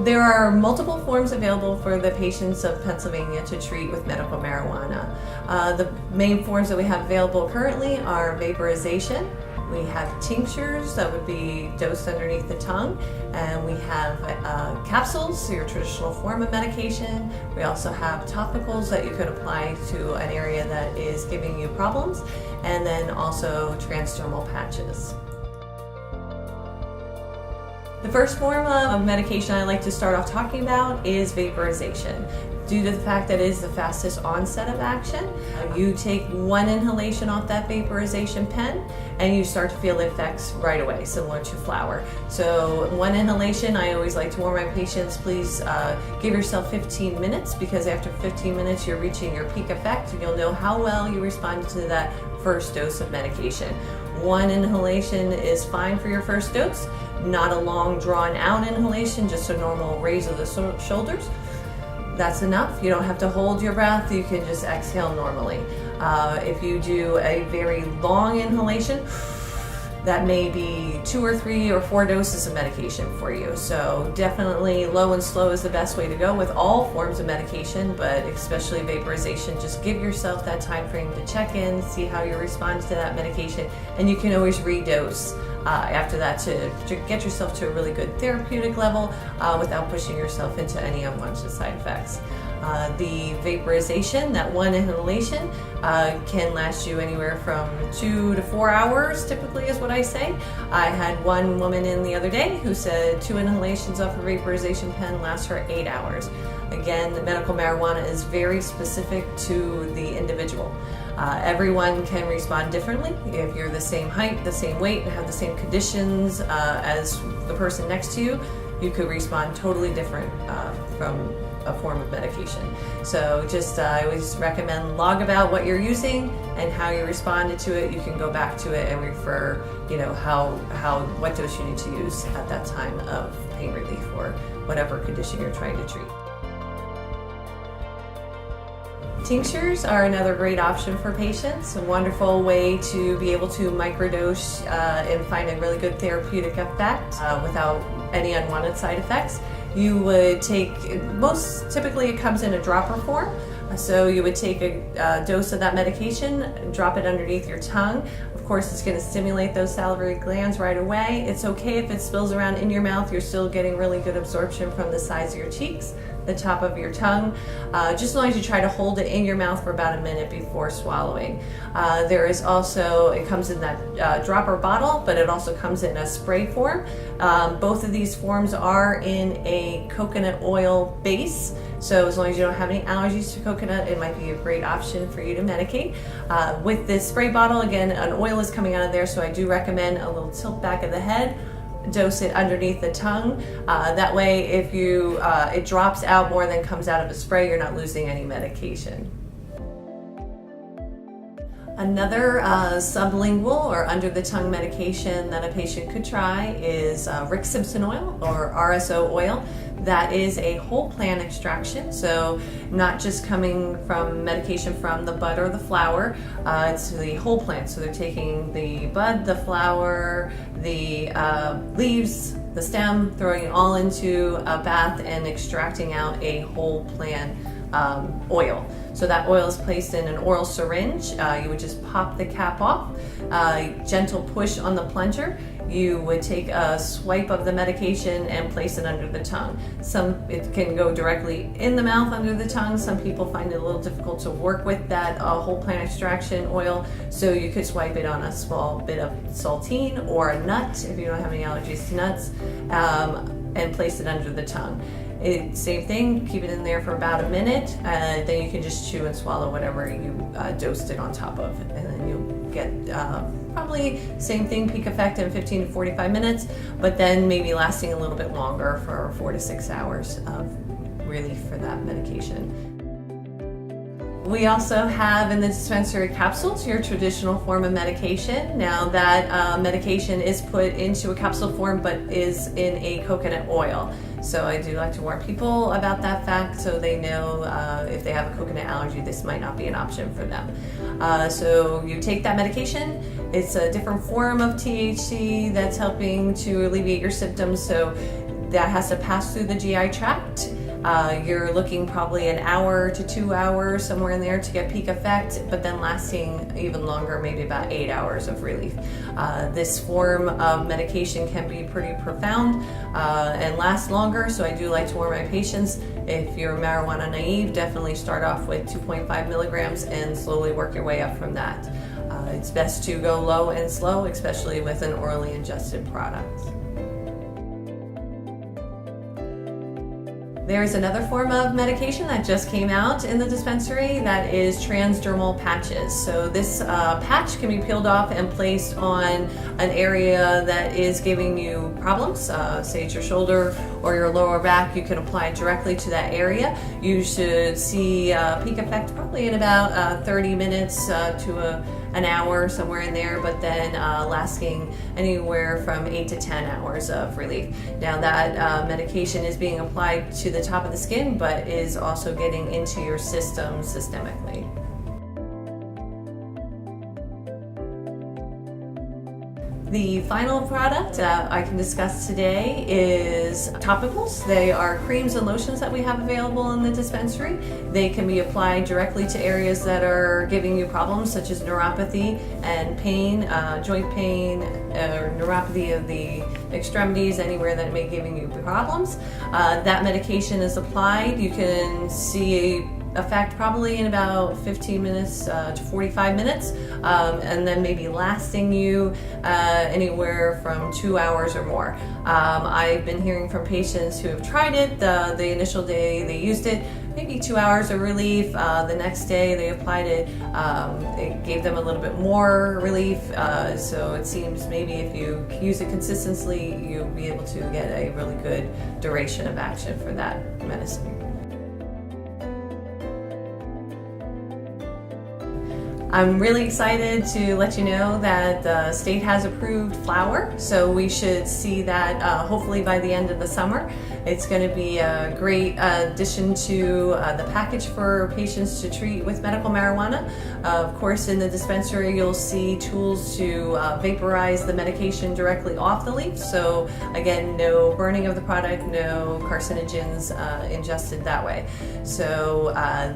There are multiple forms available for the patients of Pennsylvania to treat with medical marijuana. The main forms that we have available currently are vaporization. We have tinctures that would be dosed underneath the tongue, and we have capsules, your traditional form of medication. We also have topicals that you could apply to an area that is giving you problems, and then also transdermal patches. The first form of medication I like to start off talking about is vaporization. Due to the fact that it is the fastest onset of action, you take one inhalation off that vaporization pen and you start to feel the effects right away, similar to flower. So one inhalation, I always like to warn my patients, please give yourself 15 minutes, because after 15 minutes you're reaching your peak effect and you'll know how well you responded to that first dose of medication. One inhalation is fine for your first dose, not a long drawn out inhalation, just a normal raise of the shoulders. That's enough. You don't have to hold your breath. You can just exhale normally. If you do a very long inhalation, that may be 2 or 3 or 4 doses of medication for you. So definitely low and slow is the best way to go with all forms of medication, but especially vaporization. Just give yourself that time frame to check in, see how you respond to that medication, and you can always redose after that to get yourself to a really good therapeutic level without pushing yourself into any unwanted side effects. The vaporization, that one inhalation, can last you anywhere from 2 to 4 hours, typically is what I say. I had one woman in the other day who said 2 inhalations off a vaporization pen lasts her 8 hours. Again, the medical marijuana is very specific to the individual. Everyone can respond differently. If you're the same height, the same weight, and have the same conditions as the person next to you, you could respond totally different from a form of medication. So just I always recommend log about what you're using and how you responded to it. You can go back to it and refer, what dose you need to use at that time of pain relief or whatever condition you're trying to treat. Tinctures are another great option for patients, a wonderful way to be able to microdose and find a really good therapeutic effect without any unwanted side effects. You would take, most typically it comes in a dropper form, so you would take a dose of that medication, drop it underneath your tongue. Of course, it's going to stimulate those salivary glands right away. It's okay if it spills around in your mouth. You're still getting really good absorption from the sides of your cheeks, the top of your tongue, just as long as you try to hold it in your mouth for about a minute before swallowing. There is also, it comes in that dropper bottle, but it also comes in a spray form. Both of these forms are in a coconut oil base, so as long as you don't have any allergies to coconut, it might be a great option for you to medicate. With this spray bottle, again, an oil is coming out of there, so I do recommend a little tilt back of the head. Dose it underneath the tongue. That way, if it drops out more than comes out of a spray, you're not losing any medication. Another sublingual or under the tongue medication that a patient could try is Rick Simpson oil or RSO oil. That is a whole plant extraction, so not just coming from medication from the bud or the flower, it's the whole plant. So they're taking the bud, the flower, the leaves, the stem, throwing it all into a bath and extracting out a whole plant oil. So that oil is placed in an oral syringe. You would just pop the cap off, gentle push on the plunger. You would take a swipe of the medication and place it under the tongue. It can go directly in the mouth under the tongue. Some people find it a little difficult to work with that whole plant extraction oil, so you could swipe it on a small bit of saltine or a nut if you don't have any allergies to nuts, and place it under the tongue. Same thing, keep it in there for about a minute, then you can just chew and swallow whatever you dosed it on top of, and then you'll get probably same thing, peak effect in 15 to 45 minutes, but then maybe lasting a little bit longer for 4 to 6 hours of relief for that medication. We also have in the dispensary capsules, your traditional form of medication. Now that medication is put into a capsule form but is in a coconut oil. So I do like to warn people about that fact so they know if they have a coconut allergy, this might not be an option for them. So you take that medication, It's a different form of THC that's helping to alleviate your symptoms, so that has to pass through the GI tract. You're looking probably an hour to 2 hours, somewhere in there, to get peak effect, but then lasting even longer, maybe about 8 hours of relief. This form of medication can be pretty profound and last longer, so I do like to warn my patients, if you're marijuana naive, definitely start off with 2.5 milligrams and slowly work your way up from that. It's best to go low and slow, especially with an orally ingested product. There's another form of medication that just came out in the dispensary that is transdermal patches. So this patch can be peeled off and placed on an area that is giving you problems, say it's your shoulder or your lower back. You can apply it directly to that area. You should see peak effect probably in about 30 minutes to an hour, somewhere in there, but then lasting anywhere from 8 to 10 hours of relief. Now that medication is being applied to the top of the skin, but is also getting into your system systemically. The final product I can discuss today is topicals. They are creams and lotions that we have available in the dispensary. They can be applied directly to areas that are giving you problems, such as neuropathy and pain, joint pain, neuropathy of the extremities, anywhere that may be giving you problems. That medication is applied. You can see effect probably in about 15 minutes to 45 minutes, and then maybe lasting you anywhere from 2 hours or more. I've been hearing from patients who have tried it. The initial day they used it, maybe 2 hours of relief. The next day they applied it, it gave them a little bit more relief. So it seems maybe if you use it consistently, you'll be able to get a really good duration of action for that medicine. I'm really excited to let you know that the state has approved flower, so we should see that hopefully by the end of the summer. It's going to be a great addition to the package for patients to treat with medical marijuana. Of course, in the dispensary you'll see tools to vaporize the medication directly off the leaf, so again, no burning of the product, no carcinogens ingested that way. So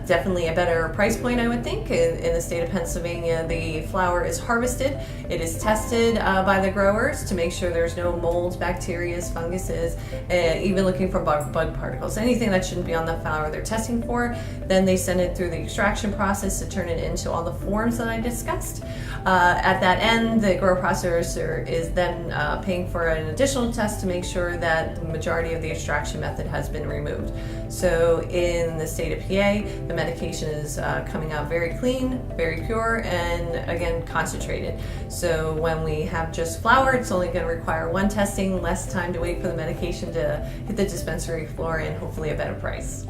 definitely a better price point, I would think. In the state of Pennsylvania, the flower is harvested. It is tested by the growers to make sure there's no molds, bacteria, funguses, even looking for bug particles. Anything that shouldn't be on the flower they're testing for. Then they send it through the extraction process to turn it into all the forms that I discussed. At that end, the grower processor is then paying for an additional test to make sure that the majority of the extraction method has been removed. So in the state of PA, the medication is coming out very clean, very pure, and again, concentrated. So when we have just flower, it's only going to require one testing, less time to wait for the medication to hit the dispensary floor, and hopefully a better price.